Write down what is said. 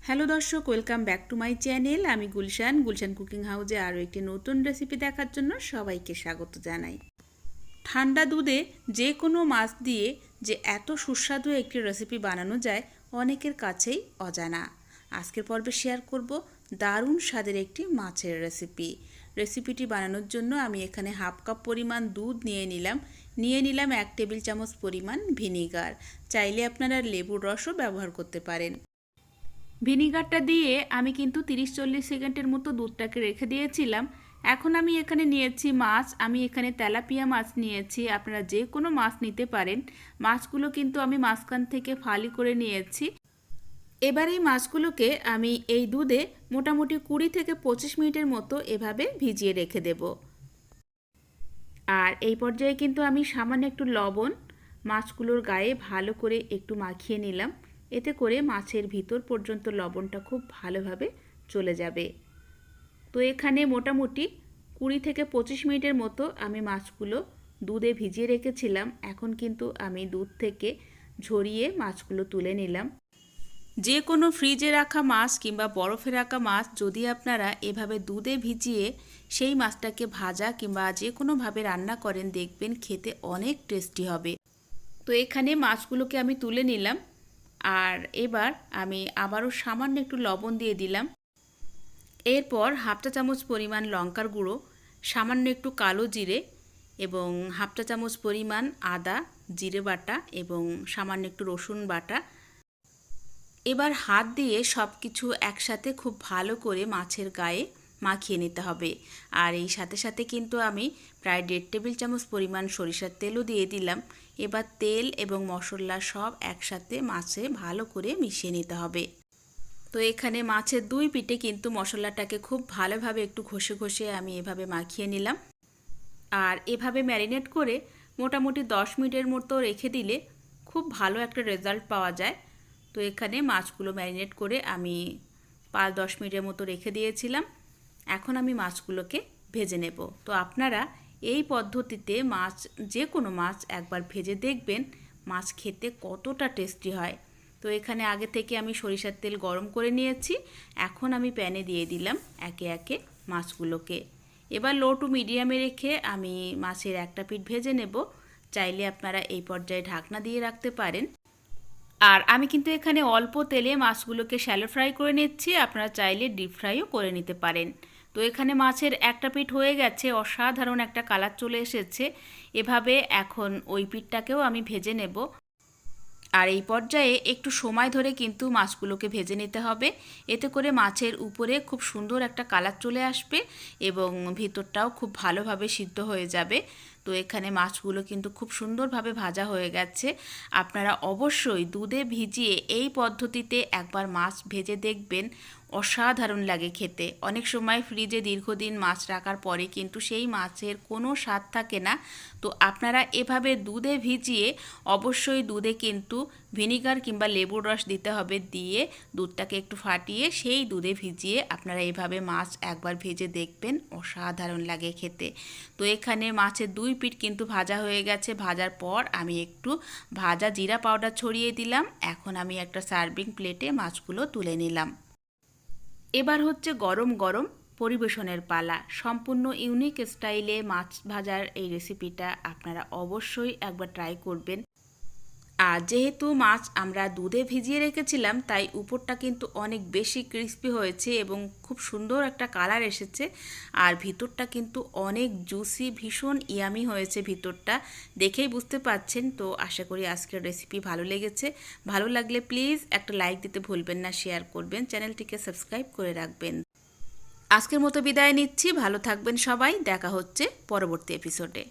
Hello দর্শক, welcome back to my channel. আমি Gulshan cooking হাউসে আরও একটি নতুন রেসিপি দেখার জন্য সবাইকে স্বাগত জানাই। ঠান্ডা দুধে যে কোনো মাছ দিয়ে যে এত সুস্বাদু একটি রেসিপি বানানো যায় অনেকের কাছেই অজানা। আজকের পর্বে শেয়ার করব দারুণ স্বাদের একটি মাছের রেসিপিটি বানানোর জন্য আমি এখানে হাফ কাপ পরিমাণ দুধ নিয়ে নিলাম 1 টেবিল চামচ পরিমাণ ভিনিগার। চাইলে আপনারা লেবুর রসও ব্যবহার করতে পারেন। ভিনিগারটা দিয়ে আমি কিন্তু 30-40 সেকেন্ডের মতো দুধটাকে রেখে দিয়েছিলাম। এখন আমি এখানে নিয়েছি মাছ। আমি এখানে তেলাপিয়া মাছ নিয়েছি, আপনারা যে কোনো মাছ নিতে পারেন। মাছগুলো কিন্তু আমি মাঝখান থেকে ফালি করে নিয়েছি। এবার এই মাছগুলোকে আমি এই দুধে মোটামুটি 20 থেকে 25 মিনিটের মতো এভাবে ভিজিয়ে রেখে দেব। আর এই পর্যায়ে কিন্তু আমি সামান্য একটু লবণ মাছগুলোর গায়ে ভালো করে একটু মাখিয়ে নিলাম। এতে করে মাছের ভিতর পর্যন্ত লবণটা খুব ভালোভাবে চলে যাবে। তো এখানে মোটামুটি 20 থেকে 25 মিনিটের মতো আমি মাছগুলো দুধে ভিজিয়ে রেখেছিলাম। এখন কিন্তু আমি দুধ থেকে ঝরিয়ে মাছগুলো তুলে নিলাম। যে কোনো ফ্রিজে রাখা মাছ কিংবা বরফে রাখা মাছ যদি আপনারা এভাবে দুধে ভিজিয়ে সেই মাছটাকে ভাজা কিংবা যে কোনোভাবে রান্না করেন, দেখবেন খেতে অনেক টেস্টি হবে। তো এখানে মাছগুলোকে আমি তুলে নিলাম। আর এবার আমি আবারও সামান্য একটু লবণ দিয়ে দিলাম। এরপর হাফ চা চামচ পরিমাণ লঙ্কার গুঁড়ো, সামান্য একটু কালো জিরে এবং হাফ চা চামচ পরিমাণ আদা জিরে বাটা এবং সামান্য একটু রসুন বাটা। এবার হাত দিয়ে সব কিছু একসাথে খুব ভালো করে মাছের গায়ে মাখিয়ে নিতে হবে। আর এই সাথে সাথে কিন্তু আমি প্রায় 1.5 টেবিল চামচ পরিমাণ সরিষার তেলও দিয়ে দিলাম। এবার তেল এবং মশলা সব একসাথে মাছে ভালো করে মিশিয়ে নিতে হবে। তো এখানে মাছের দুই পিঠে কিন্তু মশলাটাকে খুব ভালোভাবে একটু ঘষে ঘষে আমি এভাবে মাখিয়ে নিলাম। আর এভাবে ম্যারিনেট করে মোটামুটি 10 মিনিটের মতো রেখে দিলে খুব ভালো একটা রেজাল্ট পাওয়া যায়। তো এখানে মাছগুলো ম্যারিনেট করে আমি 5-10 মিনিটের মতো রেখে দিয়েছিলাম। এখন আমি মাছগুলোকে ভেজে নেব। তো আপনারা এই পদ্ধতিতে যে কোনো মাছ একবার ভেজে দেখবেন মাছ খেতে কতটা টেস্টি হয়। তো এখানে আগে থেকে আমি সরিষার তেল গরম করে নিয়েছি। এখন আমি প্যানে দিয়ে দিলাম একে একে মাছগুলোকে। এবার লো টু মিডিয়ামে রেখে আমি মাছের একটা পিঠ ভেজে নেব। চাইলে আপনারা এই পর্যায়ে ঢাকনা দিয়ে রাখতে পারেন। আর আমি কিন্তু এখানে অল্প তেলে মাছগুলোকে শ্যালো ফ্রাই করে নিচ্ছি, আপনারা চাইলে ডিপ ফ্রাইও করে নিতে পারেন। তো এখানে মাছের একটা পিঠ হয়ে গেছে, অসাধারণ একটা কালার চলে এসেছে। এভাবে এখন ওই পিঠটাকেও আমি ভেজে নেব। আর এই পর্যায়ে একটু সময় ধরে কিন্তু মাছগুলোকে ভেজে নিতে হবে। এতে করে মাছের উপরে খুব সুন্দর একটা কালার চলে আসবে এবং ভিতরটাও খুব ভালোভাবে সিদ্ধ হয়ে যাবে। তো এখানে মাছগুলো কিন্তু খুব সুন্দরভাবে ভাজা হয়ে গেছে। আপনারা অবশ্যই দুধে ভিজিয়ে এই পদ্ধতিতে একবার মাছ ভেজে দেখবেন, অসাধারণ লাগে খেতে। অনেক সময় ফ্রিজে দীর্ঘদিন মাছ রাখার পরে কিন্তু সেই মাছের কোনো স্বাদ থাকে না। তো আপনারা এভাবে দুধে ভিজিয়ে অবশ্যই দুধে কিন্তু ভিনিগার কিংবা লেবুর রস দিতে হবে, দিয়ে দুধটাকে একটু ফাটিয়ে সেই দুধে ভিজিয়ে আপনারা এভাবে মাছ একবার ভেজে দেখবেন, অসাধারণ লাগে খেতে। তো এখানে মাছের দুই পিঠ কিন্তু ভাজা হয়ে গেছে। ভাজার পর আমি একটু ভাজা জিরা পাউডার ছড়িয়ে দিলাম। এখন আমি একটা সার্ভিং প্লেটে মাছগুলো তুলে নিলাম। এবার হচ্ছে গরম গরম পরিবেশনের পালা। সম্পূর্ণ ইউনিক স্টাইলে মাছ ভাজার এই রেসিপিটা আপনারা অবশ্যই একবার ট্রাই করবেন। আর যেহেতু মাছ আমরা দুধে ভিজিয়ে রেখেছিলাম তাই উপরটা কিন্তু অনেক বেশি ক্রিস্পি হয়েছে এবং খুব সুন্দর একটা কালার এসেছে। আর ভিতরটা কিন্তু অনেক জুসি, ভীষণ ইয়ামি হয়েছে ভিতরটা, দেখেই বুঝতে পাচ্ছেন। তো আশা করি আজকের রেসিপি ভালো লেগেছে। ভালো লাগলে প্লিজ একটা লাইক দিতে ভুলবেন না, শেয়ার করবেন, চ্যানেলটিকে সাবস্ক্রাইব করে রাখবেন। আজকের মতো বিদায় নিচ্ছি। ভালো থাকবেন সবাই, দেখা হচ্ছে পরবর্তী এপিসোডে।